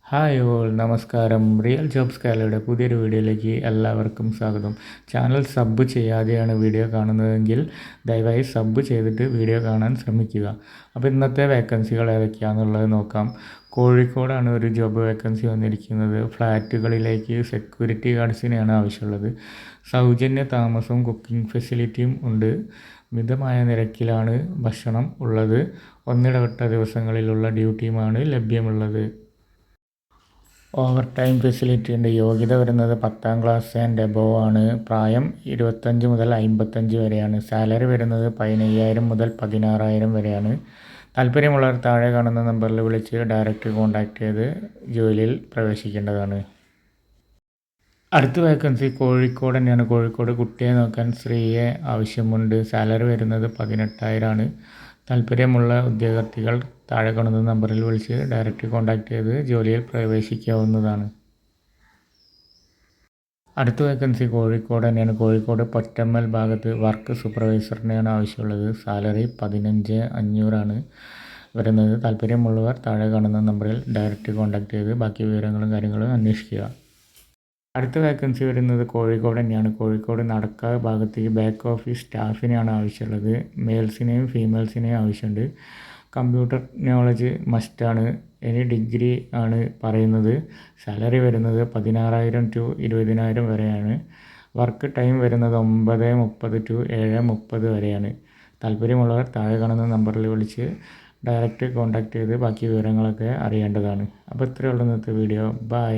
Hi all നമസ്കാരം. Real jobs കേരളയുടെ പുതിയൊരു വീഡിയോയിലേക്ക് എല്ലാവർക്കും സ്വാഗതം. ചാനൽ സബ് ചെയ്യാതെയാണ് വീഡിയോ കാണുന്നതെങ്കിൽ ദയവായി സബ് ചെയ്തിട്ട് വീഡിയോ കാണാൻ ശ്രമിക്കുക. അപ്പോൾ ഇന്നത്തെ വേക്കൻസികൾ ഏതൊക്കെയാണെന്നുള്ളത് നോക്കാം. കോഴിക്കോടാണ് ഒരു ജോബ് വേക്കൻസി വന്നിരിക്കുന്നത്. ഫ്ലാറ്റുകളിലേക്ക് സെക്യൂരിറ്റി ഗാർഡ്സിനെയാണ് ആവശ്യമുള്ളത്. സൗജന്യ താമസവും കുക്കിംഗ് ഫെസിലിറ്റിയും ഉണ്ട്. മിതമായ നിരക്കിലാണ് ഭക്ഷണം ഉള്ളത്. ഒന്നിടവിട്ട ദിവസങ്ങളിലുള്ള ഡ്യൂട്ടിയുമാണ് ലഭ്യമുള്ളത്. ഓവർ ടൈം ഫെസിലിറ്റി ഉണ്ട്. യോഗ്യത വരുന്നത് 10ാം ക്ലാസ് ആൻഡ് എബോവ് ആണ്. പ്രായം 25 മുതൽ 55 വരെയാണ്. സാലറി വരുന്നത് 15,000 മുതൽ 16,000 വരെയാണ്. താല്പര്യമുള്ളവർ താഴെ കാണുന്ന നമ്പറിൽ വിളിച്ച് ഡയറക്റ്റ് കോൺടാക്റ്റ് ചെയ്ത് ജോലിയിൽ പ്രവേശിക്കേണ്ടതാണ്. അടുത്ത വേക്കൻസി കോഴിക്കോട് തന്നെയാണ്. കോഴിക്കോട് കുട്ടിയെ നോക്കാൻ സ്ത്രീയെ ആവശ്യമുണ്ട്. സാലറി വരുന്നത് 18,000 ആണ്. താല്പര്യമുള്ള ഉദ്യോഗാർത്ഥികൾ താഴെ കാണുന്ന നമ്പറിൽ വിളിച്ച് ഡയറക്റ്റ് കോൺടാക്റ്റ് ചെയ്ത് ജോലിയിൽ പ്രവേശിക്കാവുന്നതാണ്. അടുത്ത വേക്കൻസി കോഴിക്കോട് തന്നെയാണ്. കോഴിക്കോട് പൊറ്റമ്മൽ ഭാഗത്ത് വർക്ക് സൂപ്പർവൈസറിനെയാണ് ആവശ്യമുള്ളത്. സാലറി 15,500 ആണ് വരുന്നത്. താല്പര്യമുള്ളവർ താഴെ കാണുന്ന നമ്പറിൽ ഡയറക്റ്റ് കോൺടാക്റ്റ് ചെയ്ത് ബാക്കി വിവരങ്ങളും കാര്യങ്ങളും അന്വേഷിക്കുക. അടുത്ത വേക്കൻസി വരുന്നത് കോഴിക്കോട് തന്നെയാണ്. കോഴിക്കോട് നടക്കാവ് ഭാഗത്തേക്ക് ബാക്ക് ഓഫീസ് സ്റ്റാഫിനെയാണ് ആവശ്യമുള്ളത്. മെയിൽസിനെയും ഫീമെയിൽസിനെയും ആവശ്യമുണ്ട്. കമ്പ്യൂട്ടർ നോളജ് മസ്റ്റാണ്. ഇനി ഡിഗ്രി ആണ് പറയുന്നത്. സാലറി വരുന്നത് 16,000 ടു 20,000 വരെയാണ്. വർക്ക് ടൈം വരുന്നത് 9:30 ടു 7:30 വരെയാണ്. താല്പര്യമുള്ളവർ താഴെ കാണുന്ന നമ്പറിൽ വിളിച്ച് ഡയറക്റ്റ് കോൺടാക്റ്റ് ചെയ്ത് ബാക്കി വിവരങ്ങളൊക്കെ അറിയേണ്ടതാണ്. അപ്പോൾ ഇത്രയേ ഉള്ളൂ ഇന്നത്തെ വീഡിയോ. ബൈ.